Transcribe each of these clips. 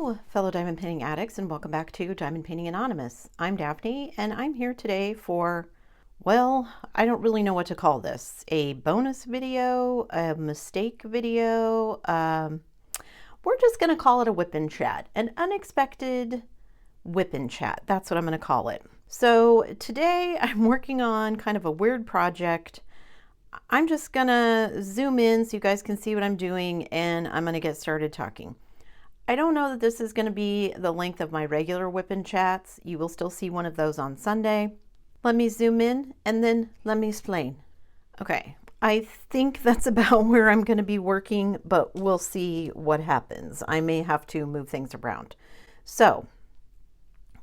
Hello, fellow diamond painting addicts, and welcome back to Diamond Painting Anonymous. I'm Daphne, and I'm here today for, well, I don't really know what to call this. A bonus video, a mistake video. We're just going to call it a whip and chat, an unexpected whip and chat. That's what I'm going to call it. So today I'm working on kind of a weird project. I'm just going to zoom in so you guys can see what I'm doing, and I'm going to get started talking. I don't know that this is going to be the length of my regular whip and chats. You will still see one of those on Sunday. Let me zoom in and then let me explain. Okay, I think that's about where I'm going to be working, but we'll see what happens. I may have to move things around. So,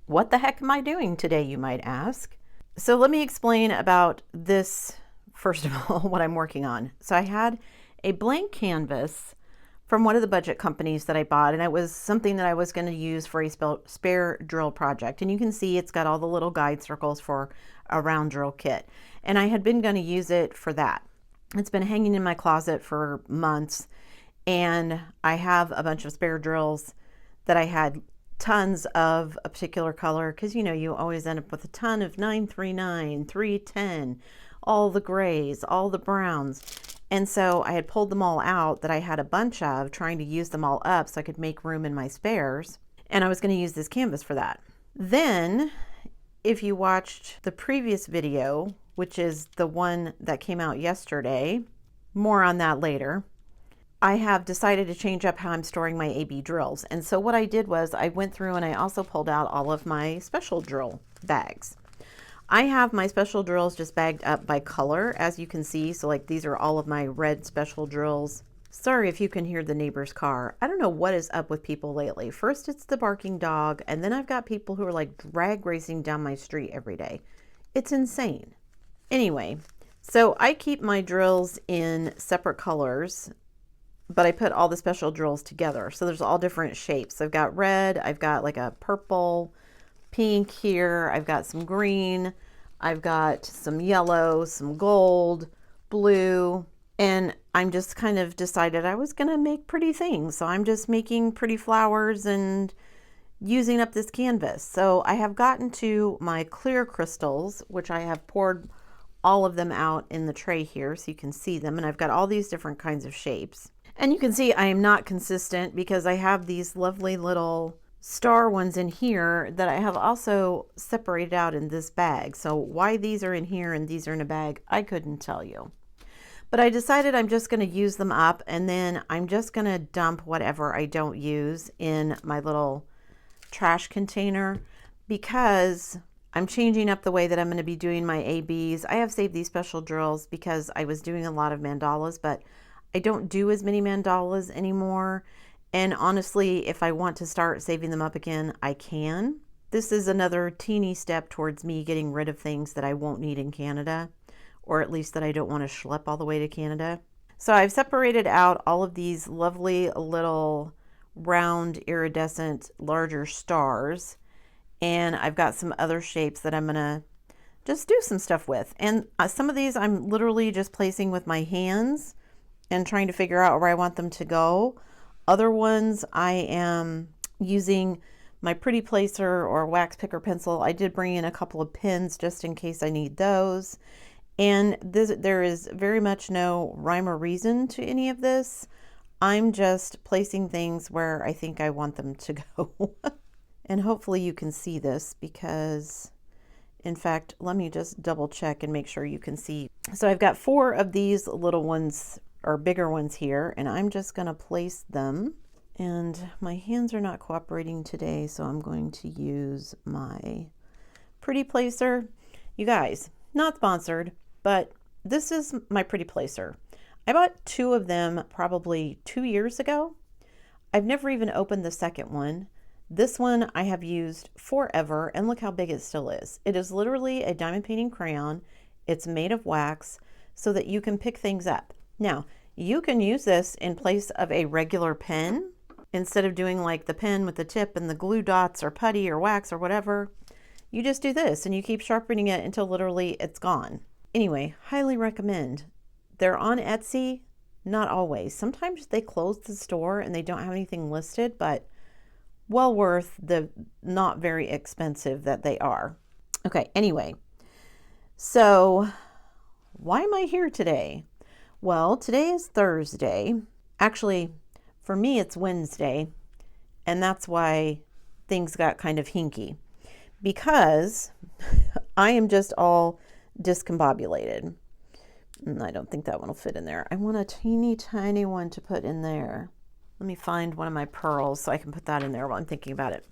what the heck am I doing today, you might ask? So let me explain about this, first of all, what I'm working on. So I had a blank canvas from one of the budget companies that I bought, and it was something that I was going to use for a spare drill project. And you can see it's got all the little guide circles for a round drill kit. And I had been going to use it for that. It's been hanging in my closet for months, and I have a bunch of spare drills that I had tons of a particular color, because you know you always end up with a ton of 939, 310, all the grays, all the browns. And so I had pulled them all out that I had a bunch of, trying to use them all up so I could make room in my spares. And I was going to use this canvas for that. Then, if you watched the previous video, which is the one that came out yesterday, more on that later, I have decided to change up how I'm storing my AB drills. And so what I did was I went through and I also pulled out all of my special drill bags. I have my special drills just bagged up by color, as you can see. So like these are all of my red special drills. Sorry if you can hear the neighbor's car. I don't know what is up with people lately. First it's the barking dog, and then I've got people who are like drag racing down my street every day. It's insane. Anyway, so I keep my drills in separate colors, but I put all the special drills together. So there's all different shapes. I've got red, I've got like a purple, pink here, I've got some green, I've got some yellow, some gold, blue, and I'm just kind of decided I was going to make pretty things. So I'm just making pretty flowers and using up this canvas. So I have gotten to my clear crystals, which I have poured all of them out in the tray here so you can see them, and I've got all these different kinds of shapes. And you can see I am not consistent because I have these lovely little star ones in here that I have also separated out in this bag. So why these are in here and these are in a bag, I couldn't tell you. But I decided I'm just going to use them up, and then I'm just going to dump whatever I don't use in my little trash container, because I'm changing up the way that I'm going to be doing my ABs. I have saved these special drills because I was doing a lot of mandalas, but I don't do as many mandalas anymore. And honestly, if I want to start saving them up again, I can. This is another teeny step towards me getting rid of things that I won't need in Canada, or at least that I don't want to schlep all the way to Canada. So I've separated out all of these lovely little round iridescent larger stars, and I've got some other shapes that I'm going to just do some stuff with. And some of these I'm literally just placing with my hands and trying to figure out where I want them to go. Other ones I am using my pretty placer or wax picker pencil. I did bring in a couple of pins just in case I need those. And there is very much no rhyme or reason to any of this. I'm just placing things where I think I want them to go. And hopefully you can see this, because in fact, let me just double check and make sure you can see. So I've got 4 of these little ones or bigger ones here, and I'm just going to place them. And my hands are not cooperating today, so I'm going to use my pretty placer. You guys, not sponsored, but this is my pretty placer. I bought 2 of them probably 2 years ago. I've never even opened the second one. This one I have used forever, and look how big it still is. It is literally a diamond painting crayon. It's made of wax so that you can pick things up. Now, you can use this in place of a regular pen. Instead of doing like the pen with the tip and the glue dots or putty or wax or whatever, you just do this and you keep sharpening it until literally it's gone. Anyway, highly recommend. They're on Etsy, not always. Sometimes they close the store and they don't have anything listed, but well worth the not very expensive that they are. Okay, anyway, so why am I here today? Well, today is Thursday. Actually, for me, it's Wednesday, and that's why things got kind of hinky, because I am just all discombobulated. I don't think that one will fit in there. I want a teeny tiny one to put in there. Let me find one of my pearls so I can put that in there while I'm thinking about it.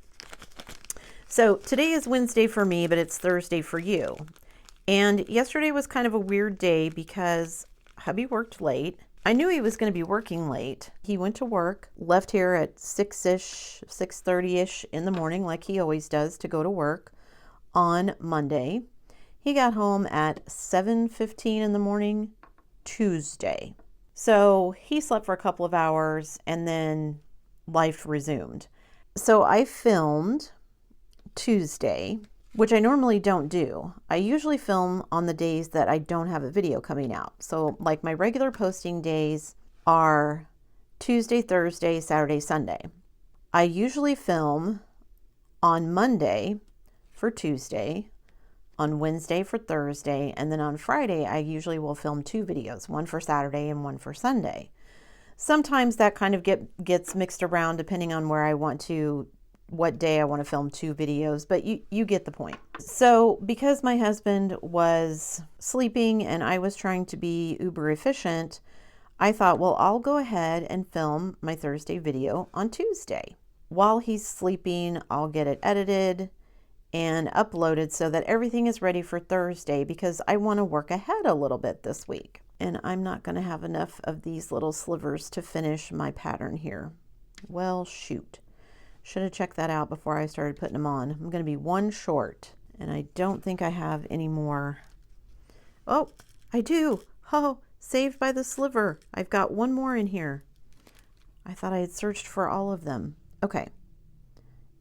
So today is Wednesday for me, but it's Thursday for you. And yesterday was kind of a weird day because hubby worked late. I knew he was going to be working late. He went to work, left here at 6-ish, 6:30-ish in the morning like he always does to go to work on Monday. He got home at 7:15 in the morning, Tuesday. So he slept for a couple of hours and then life resumed. So I filmed Tuesday, which I normally don't do. I usually film on the days that I don't have a video coming out. So like my regular posting days are Tuesday, Thursday, Saturday, Sunday. I usually film on Monday for Tuesday, on Wednesday for Thursday, and then on Friday I usually will film 2 videos, one for Saturday and one for Sunday. Sometimes that kind of gets mixed around depending on where I want to, what day I want to film 2 videos, but you get the point. So because my husband was sleeping and I was trying to be uber efficient, I thought, well, I'll go ahead and film my Thursday video on Tuesday. While he's sleeping, I'll get it edited and uploaded so that everything is ready for Thursday, because I want to work ahead a little bit this week. And I'm not going to have enough of these little slivers to finish my pattern here. Well, shoot. Should have checked that out before I started putting them on. I'm going to be one short, and I don't think I have any more. Oh, I do. Oh, saved by the sliver. I've got one more in here. I thought I had searched for all of them. Okay.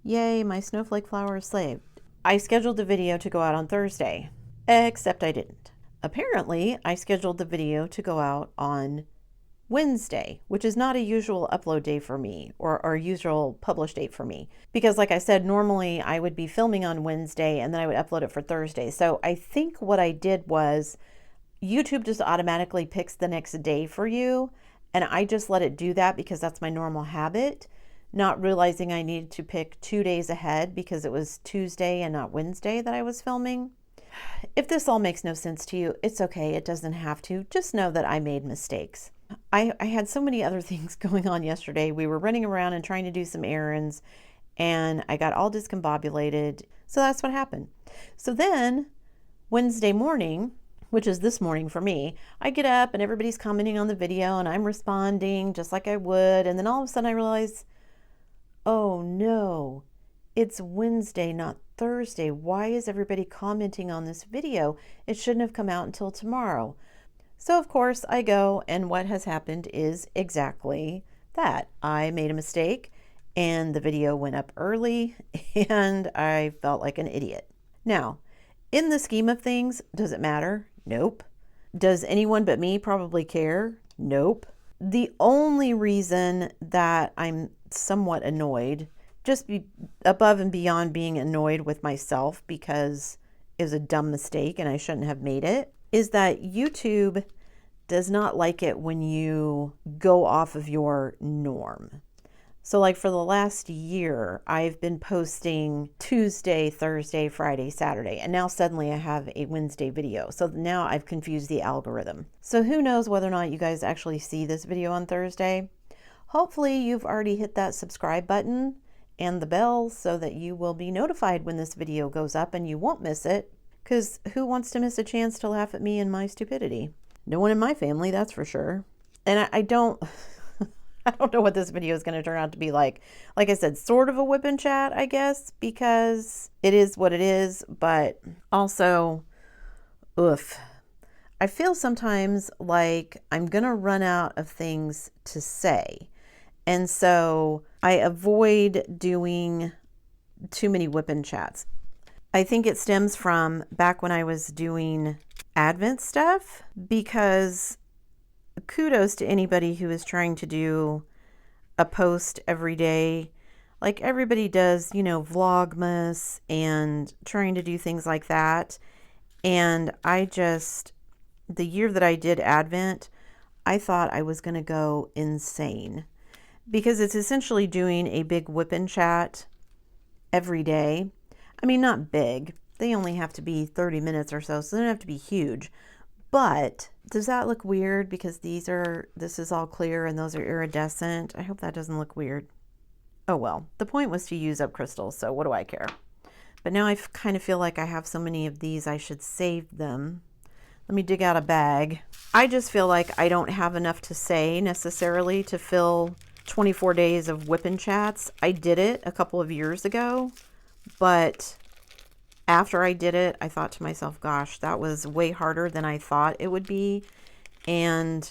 Yay, my snowflake flower is saved. I scheduled the video to go out on Thursday, except I didn't. Apparently, I scheduled the video to go out on Wednesday, which is not a usual upload day for me, or usual publish date for me. Because like I said, normally I would be filming on Wednesday and then I would upload it for Thursday. So I think what I did was YouTube just automatically picks the next day for you. And I just let it do that because that's my normal habit, not realizing I needed to pick 2 days ahead because it was Tuesday and not Wednesday that I was filming. If this all makes no sense to you, it's okay. It doesn't have to. Just know that I made mistakes. I had so many other things going on yesterday. We were running around and trying to do some errands, and I got all discombobulated. So that's what happened. So then Wednesday morning, which is this morning for me, I get up and everybody's commenting on the video and I'm responding just like I would. And then all of a sudden I realize, oh no, it's Wednesday, not Thursday. Why is everybody commenting on this video? It shouldn't have come out until tomorrow. So of course I go, and what has happened is exactly that. I made a mistake and the video went up early and I felt like an idiot. Now, in the scheme of things, does it matter? Nope. Does anyone but me probably care? Nope. The only reason that I'm somewhat annoyed, just above and beyond being annoyed with myself because it was a dumb mistake and I shouldn't have made it, is that YouTube does not like it when you go off of your norm. So like for the last year, I've been posting Tuesday, Thursday, Friday, Saturday, and now suddenly I have a Wednesday video. So now I've confused the algorithm. So who knows whether or not you guys actually see this video on Thursday. Hopefully you've already hit that subscribe button and the bell so that you will be notified when this video goes up and you won't miss it, because who wants to miss a chance to laugh at me and my stupidity? No one in my family, that's for sure. And I don't I don't know what this video is going to turn out to be like. Like I said, sort of a whip and chat, I guess, because it is what it is, but also, oof. I feel sometimes like I'm going to run out of things to say. And so I avoid doing too many whip and chats. I think it stems from back when I was doing Advent stuff, because kudos to anybody who is trying to do a post every day. like everybody does, you know, Vlogmas and trying to do things like that. And the year that I did Advent, I thought I was going to go insane because it's essentially doing a big whip and chat every day. I mean, not big. They only have to be 30 minutes or so they don't have to be huge. But does that look weird because this is all clear and those are iridescent? I hope that doesn't look weird. Oh well, the point was to use up crystals, so what do I care? But now I kind of feel like I have so many of these, I should save them. Let me dig out a bag. I just feel like I don't have enough to say necessarily to fill 24 days of whip and chats. I did it a couple of years ago, but after I did it, I thought to myself, gosh, that was way harder than I thought it would be. And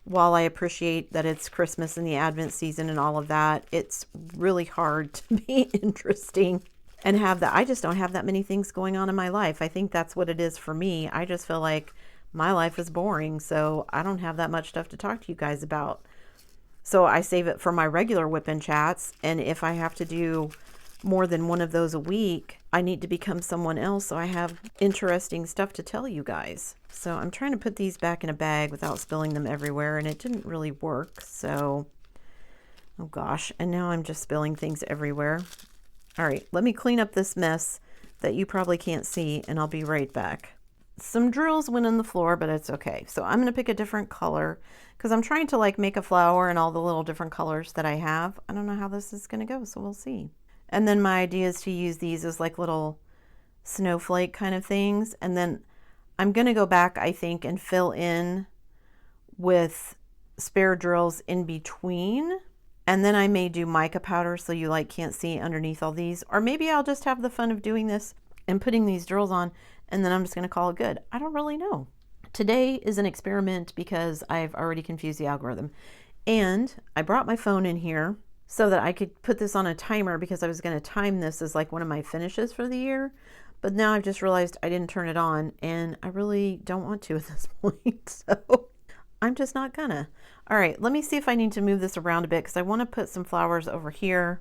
while I appreciate that it's Christmas and the Advent season and all of that, it's really hard to be interesting and have that. I just don't have that many things going on in my life. I think that's what it is for me. I just feel like my life is boring, so I don't have that much stuff to talk to you guys about. So I save it for my regular whip and chats, and if I have to do more than one of those a week, I need to become someone else so I have interesting stuff to tell you guys. So I'm trying to put these back in a bag without spilling them everywhere, and it didn't really work. So, oh gosh, and now I'm just spilling things everywhere. All right, let me clean up this mess that you probably can't see, and I'll be right back. Some drills went in the floor, but it's okay. So I'm going to pick a different color because I'm trying to like make a flower in all the little different colors that I have. I don't know how this is going to go, so we'll see. And then my idea is to use these as like little snowflake kind of things. And then I'm going to go back, I think, and fill in with spare drills in between. And then I may do mica powder so you like can't see underneath all these. Or maybe I'll just have the fun of doing this and putting these drills on, and then I'm just going to call it good. I don't really know. Today is an experiment because I've already confused the algorithm. And I brought my phone in here so that I could put this on a timer because I was going to time this as like one of my finishes for the year. But now I've just realized I didn't turn it on, and I really don't want to at this point. So I'm just not gonna. All right, let me see if I need to move this around a bit because I want to put some flowers over here.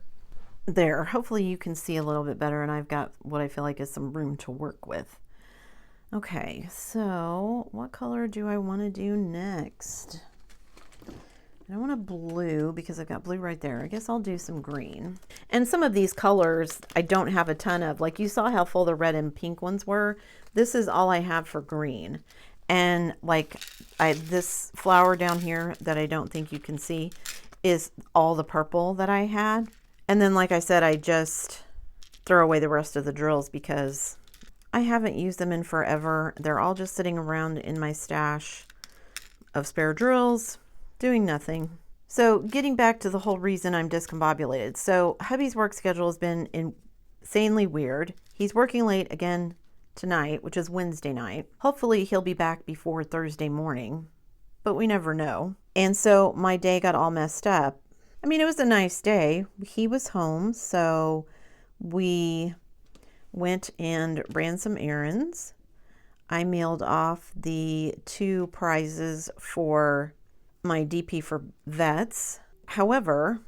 There, hopefully you can see a little bit better, and I've got what I feel like is some room to work with. Okay, so what color do I want to do next? I want a blue because I've got blue right there. I guess I'll do some green. And some of these colors I don't have a ton of. Like you saw how full the red and pink ones were. This is all I have for green. And like this flower down here that I don't think you can see is all the purple that I had. And then like I said, I just throw away the rest of the drills because I haven't used them in forever. They're all just sitting around in my stash of spare drills, doing nothing. So getting back to the whole reason I'm discombobulated. So hubby's work schedule has been insanely weird. He's working late again tonight, which is Wednesday night. Hopefully he'll be back before Thursday morning, but we never know. And so my day got all messed up. I mean, it was a nice day. He was home, so we went and ran some errands. I mailed off the 2 prizes for my DP for vets. However,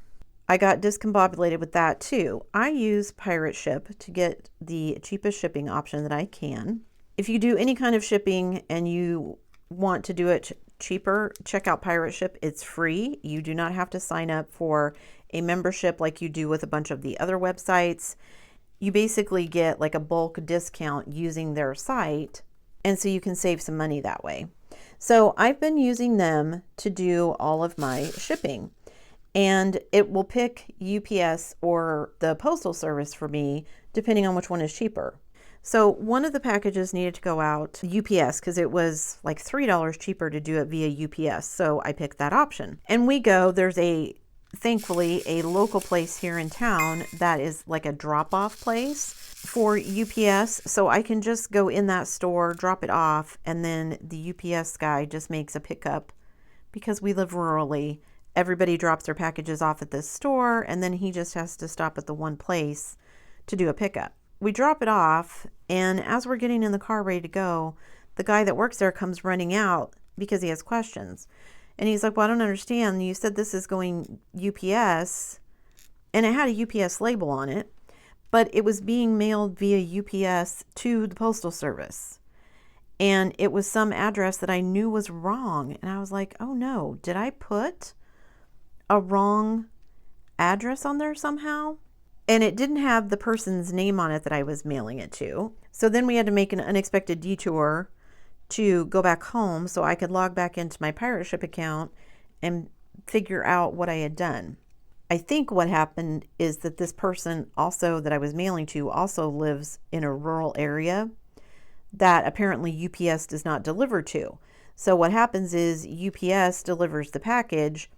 I got discombobulated with that too. I use Pirate Ship to get the cheapest shipping option that I can. If you do any kind of shipping and you want to do it cheaper, check out Pirate Ship. It's free. You do not have to sign up for a membership like you do with a bunch of the other websites. You basically get like a bulk discount using their site, and so you can save some money that way. So I've been using them to do all of my shipping, and it will pick UPS or the postal service for me depending on which one is cheaper. So one of the packages needed to go out UPS because it was like $3 cheaper to do it via UPS. So I picked that option, and there's thankfully a local place here in town that is like a drop-off place for UPS, so I can just go in that store, drop it off, and then the UPS guy just makes a pickup. Because we live rurally, everybody drops their packages off at this store, and then he just has to stop at the one place to do a pickup. We drop it off, and as we're getting in the car ready to go, the guy that works there comes running out because he has questions. And he's like, well, I don't understand. You said this is going UPS, and it had a UPS label on it, but it was being mailed via UPS to the Postal Service. And it was some address that I knew was wrong. And I was like, oh no, did I put a wrong address on there somehow? And it didn't have the person's name on it that I was mailing it to. So then we had to make an unexpected detour to go back home so I could log back into my pirate ship account and figure out what I had done. I think what happened is that this person also that I was mailing to also lives in a rural area that apparently UPS does not deliver to. So what happens is UPS delivers the package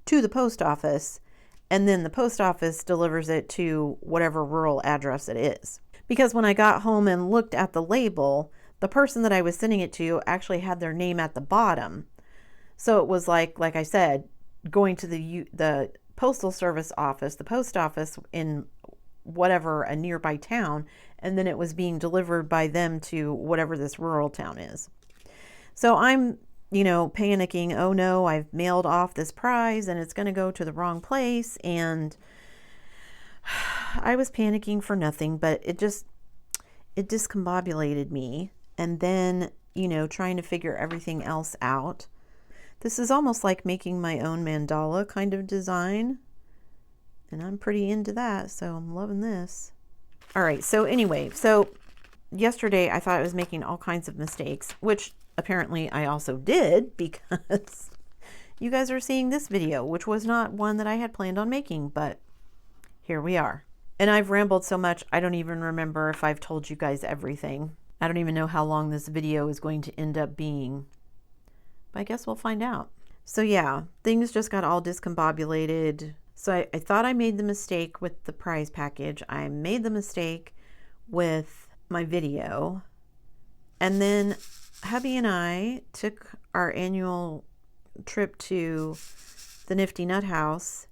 to the post office, and then the post office delivers it to whatever rural address it is. Because when I got home and looked at the label, the person that I was sending it to actually had their name at the bottom. So it was like I said, going to the Postal Service office, the post office in whatever, a nearby town, and then it was being delivered by them to whatever this rural town is. So I'm, panicking, oh no, I've mailed off this prize and it's going to go to the wrong place. And I was panicking for nothing, but it discombobulated me. And then, trying to figure everything else out. This is almost like making my own mandala kind of design. And I'm pretty into that, so I'm loving this. All right, so anyway, yesterday I thought I was making all kinds of mistakes, which apparently I also did because you guys are seeing this video, which was not one that I had planned on making, but here we are. And I've rambled so much, I don't even remember if I've told you guys everything. I don't even know how long this video is going to end up being, but I guess we'll find out. So yeah, things just got all discombobulated. So I thought I made the mistake with the prize package. I made the mistake with my video. And then hubby and I took our annual trip to the Nifty Nut House,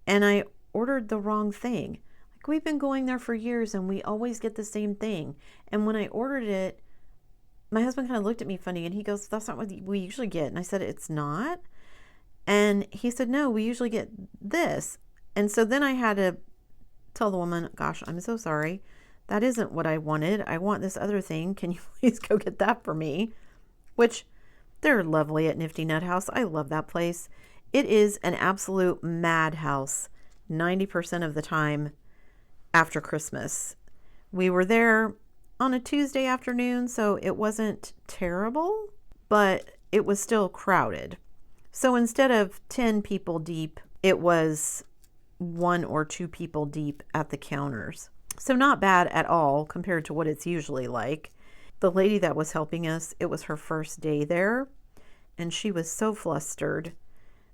and I ordered the wrong thing. Like, we've been going there for years and we always get the same thing. And when I ordered it, my husband kind of looked at me funny and he goes, that's not what we usually get. And I said, it's not. And he said, no, we usually get this. And so then I had to tell the woman, gosh, I'm so sorry. That isn't what I wanted. I want this other thing. Can you please go get that for me? Which, they're lovely at Nifty Nut House. I love that place. It is an absolute madhouse 90% of the time after Christmas. We were there on a Tuesday afternoon, so it wasn't terrible, but it was still crowded. So instead of 10 people deep, it was 1 or 2 people deep at the counters. So not bad at all compared to what it's usually like. The lady that was helping us, it was her first day there, and she was so flustered.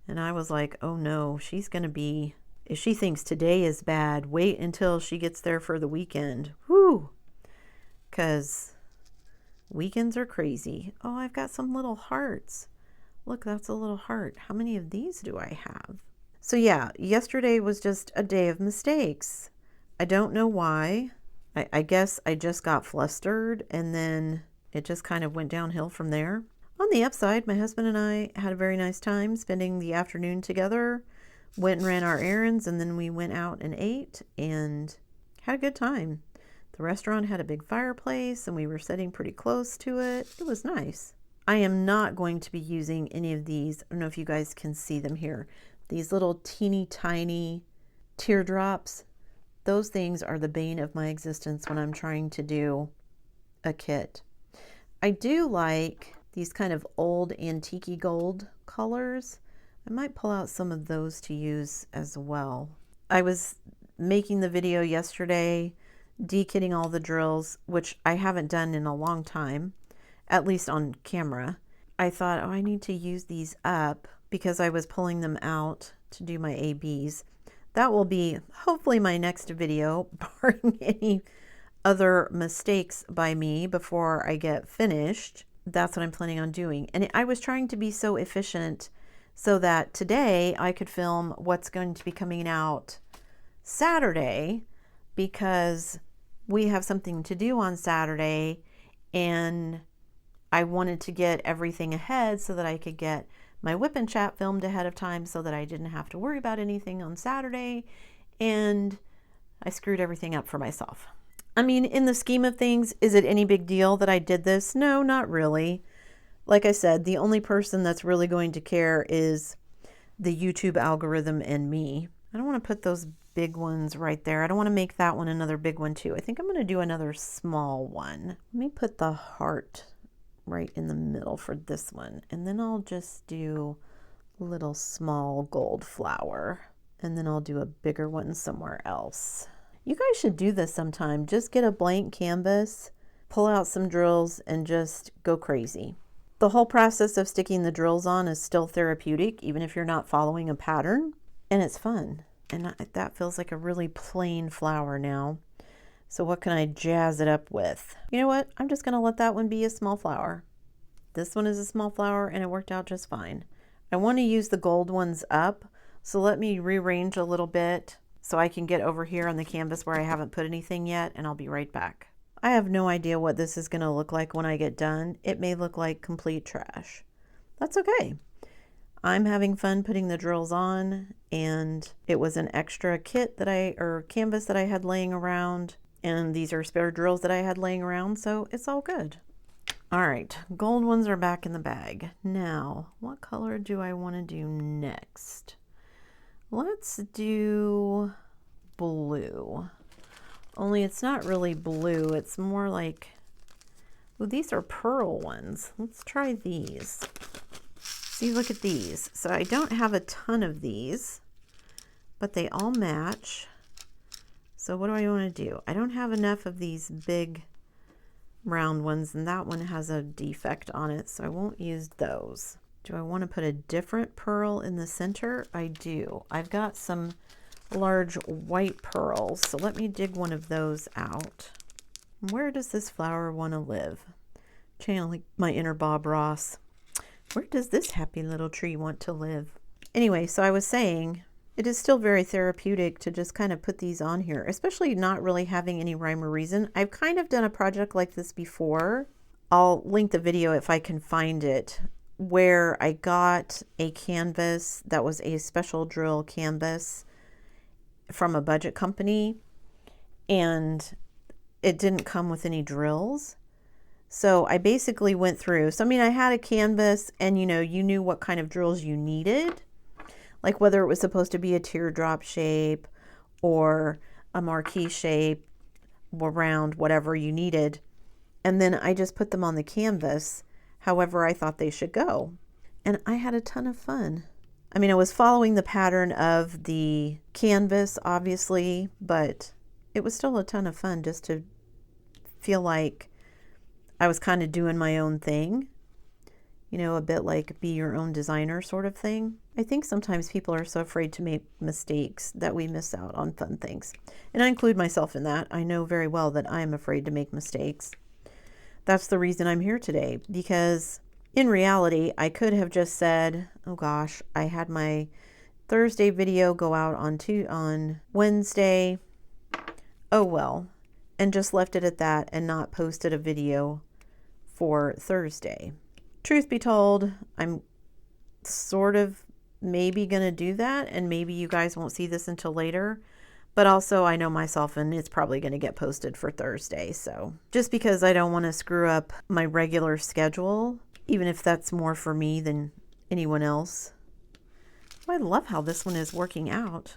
And I was like, oh no, she's going to be, if she thinks today is bad, wait until she gets there for the weekend. Whew. Because weekends are crazy. Oh, I've got some little hearts. Look, that's a little heart. How many of these do I have? So yeah, yesterday was just a day of mistakes. I don't know why. I guess I just got flustered and then it just kind of went downhill from there. On the upside, my husband and I had a very nice time spending the afternoon together, went and ran our errands, and then we went out and ate and had a good time. The restaurant had a big fireplace and we were sitting pretty close to it. It was nice. I am not going to be using any of these. I don't know if you guys can see them here. These little teeny tiny teardrops. Those things are the bane of my existence when I'm trying to do a kit. I do like these kind of old antique gold colors. I might pull out some of those to use as well. I was making the video yesterday, de-kitting all the drills, which I haven't done in a long time, at least on camera. I thought, oh, I need to use these up because I was pulling them out to do my ABs. That will be hopefully my next video, barring any other mistakes by me before I get finished. That's what I'm planning on doing. And I was trying to be so efficient so that today I could film what's going to be coming out Saturday, because we have something to do on Saturday and I wanted to get everything ahead so that I could get my WIP and chat filmed ahead of time so that I didn't have to worry about anything on Saturday. and I screwed everything up for myself. I mean, in the scheme of things, is it any big deal that I did this? No, not really. Like I said, the only person that's really going to care is the YouTube algorithm and me. I don't want to put those big ones right there. I don't want to make that one another big one too. I think I'm going to do another small one. Let me put the heart right in the middle for this one. And then I'll just do a little small gold flower. And then I'll do a bigger one somewhere else. You guys should do this sometime. Just get a blank canvas, pull out some drills, and just go crazy. The whole process of sticking the drills on is still therapeutic, even if you're not following a pattern, and it's fun. And that feels like a really plain flower now. So what can I jazz it up with? You know what? I'm just going to let that one be a small flower. This one is a small flower, and it worked out just fine. I want to use the gold ones up, so let me rearrange a little bit so I can get over here on the canvas where I haven't put anything yet, and I'll be right back. I have no idea what this is going to look like when I get done. It may look like complete trash. That's okay. I'm having fun putting the drills on, and it was an extra kit or canvas that I had laying around, and these are spare drills that I had laying around, so it's all good. All right, gold ones are back in the bag. Now, what color do I want to do next? Let's do blue. Only it's not really blue, it's more like, oh, these are pearl ones. Let's try these. See, look at these. So I don't have a ton of these, but they all match. So what do I want to do? I don't have enough of these big round ones, and that one has a defect on it, so I won't use those. Do I want to put a different pearl in the center? I do. I've got some large white pearls, so let me dig one of those out. Where does this flower want to live? Channeling my inner Bob Ross. Where does this happy little tree want to live? Anyway, so I was saying, it is still very therapeutic to just kind of put these on here, especially not really having any rhyme or reason. I've kind of done a project like this before. I'll link the video if I can find it, where I got a canvas that was a special drill canvas from a budget company, and it didn't come with any drills. So I basically went through, so I mean, I had a canvas, and you knew what kind of drills you needed, like whether it was supposed to be a teardrop shape or a marquee shape or round, whatever you needed. And then I just put them on the canvas however I thought they should go. And I had a ton of fun. I mean, I was following the pattern of the canvas, obviously, but it was still a ton of fun just to feel like I was kind of doing my own thing, a bit like be your own designer sort of thing. I think sometimes people are so afraid to make mistakes that we miss out on fun things. And I include myself in that. I know very well that I'm afraid to make mistakes. That's the reason I'm here today, because in reality, I could have just said, oh gosh, I had my Thursday video go out on Wednesday. Oh well, and just left it at that and not posted a video for Thursday. Truth be told, I'm sort of maybe going to do that, and maybe you guys won't see this until later. But also I know myself, and it's probably going to get posted for Thursday. So just because I don't want to screw up my regular schedule, even if that's more for me than anyone else. Oh, I love how this one is working out.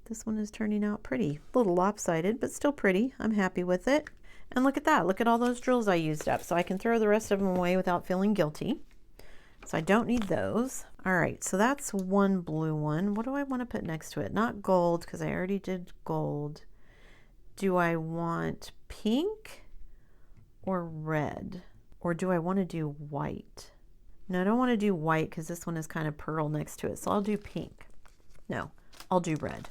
This one is turning out pretty. A little lopsided, but still pretty. I'm happy with it. And look at that. Look at all those drills I used up. So I can throw the rest of them away without feeling guilty. So I don't need those. All right, so that's one blue one. What do I want to put next to it? Not gold, because I already did gold. Do I want pink or red? Or do I want to do white? No, I don't want to do white because this one is kind of pearl next to it. So I'll do pink. No, I'll do red.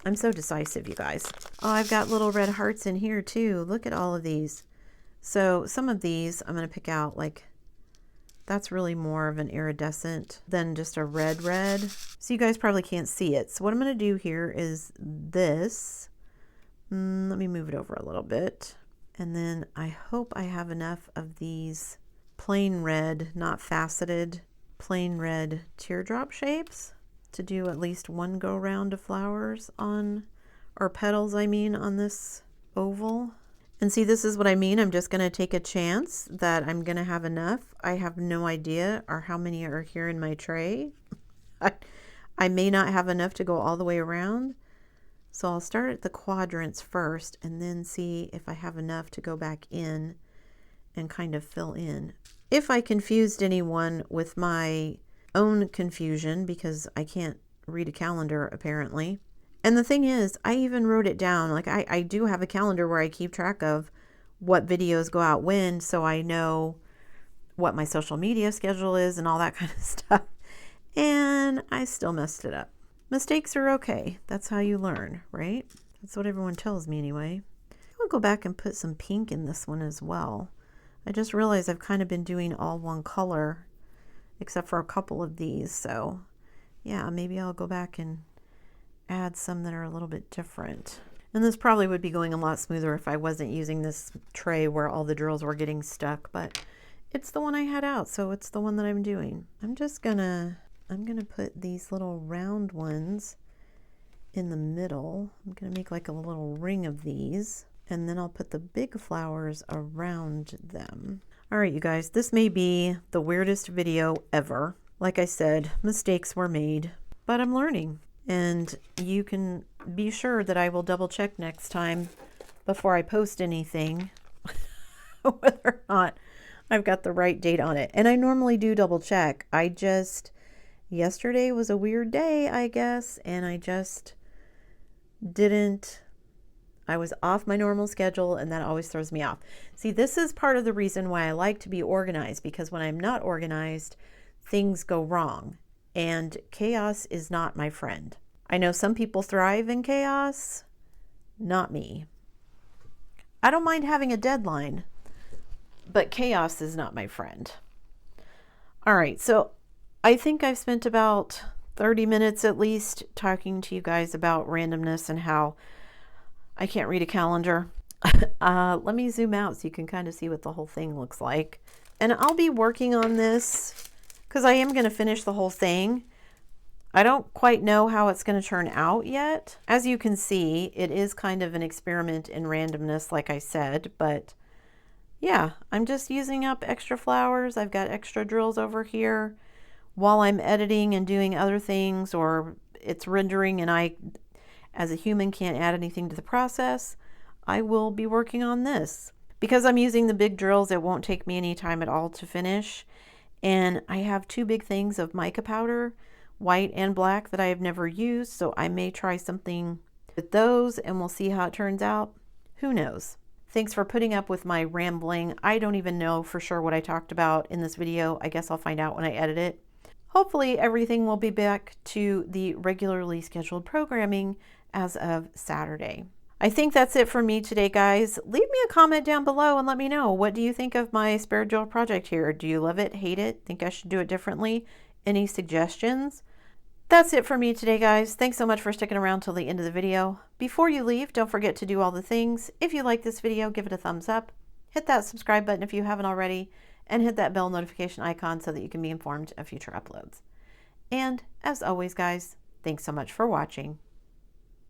I'm so decisive, you guys. Oh, I've got little red hearts in here too. Look at all of these. So some of these I'm going to pick out, like, that's really more of an iridescent than just a red. So you guys probably can't see it. So what I'm going to do here is this. Let me move it over a little bit. And then I hope I have enough of these plain red, not faceted, plain red teardrop shapes. to do at least one go round of flowers on, or petals I mean, on this oval. And see, this is what I mean. I'm just going to take a chance that I'm going to have enough. I have no idea or how many are here in my tray. I may not have enough to go all the way around. So I'll start at the quadrants first and then see if I have enough to go back in and kind of fill in. If I confused anyone with my own confusion, because I can't read a calendar apparently. And the thing is, I even wrote it down. Like I do have a calendar where I keep track of what videos go out when, so I know what my social media schedule is and all that kind of stuff. And I still messed it up. Mistakes are okay. That's how you learn, right? That's what everyone tells me anyway. I'll go back and put some pink in this one as well. I just realized I've kind of been doing all one color, except for a couple of these. So yeah, maybe I'll go back and add some that are a little bit different. And this probably would be going a lot smoother if I wasn't using this tray where all the drills were getting stuck, but it's the one I had out, so it's the one that I'm doing. I'm gonna put these little round ones in the middle. I'm gonna make like a little ring of these, and then I'll put the big flowers around them. All right, you guys, this may be the weirdest video ever. Like I said, mistakes were made, but I'm learning. And you can be sure that I will double check next time before I post anything whether or not I've got the right date on it. And I normally do double check. Yesterday was a weird day, I guess, and I just didn't. I was off my normal schedule, and that always throws me off. See, this is part of the reason why I like to be organized, because when I'm not organized, things go wrong. And chaos is not my friend. I know some people thrive in chaos, not me. I don't mind having a deadline, but chaos is not my friend. All right, so I think I've spent about 30 minutes at least talking to you guys about randomness and how I can't read a calendar. Let me zoom out so you can kind of see what the whole thing looks like. And I'll be working on this because I am going to finish the whole thing. I don't quite know how it's going to turn out yet. As you can see, it is kind of an experiment in randomness, like I said, but yeah, I'm just using up extra flowers. I've got extra drills over here while I'm editing and doing other things, or it's rendering and I, as a human, can't add anything to the process. I will be working on this. Because I'm using the big drills, it won't take me any time at all to finish. And I have two big things of mica powder, white and black, that I have never used, so I may try something with those and we'll see how it turns out. Who knows? Thanks for putting up with my rambling. I don't even know for sure what I talked about in this video. I guess I'll find out when I edit it. Hopefully everything will be back to the regularly scheduled programming as of Saturday. I think that's it for me today, guys. Leave me a comment down below and let me know. What do you think of my spare drill project here? Do you love it, hate it, think I should do it differently? Any suggestions? That's it for me today, guys. Thanks so much for sticking around till the end of the video. Before you leave, don't forget to do all the things. If you like this video, give it a thumbs up. Hit that subscribe button if you haven't already, and hit that bell notification icon so that you can be informed of future uploads. And as always, guys, thanks so much for watching.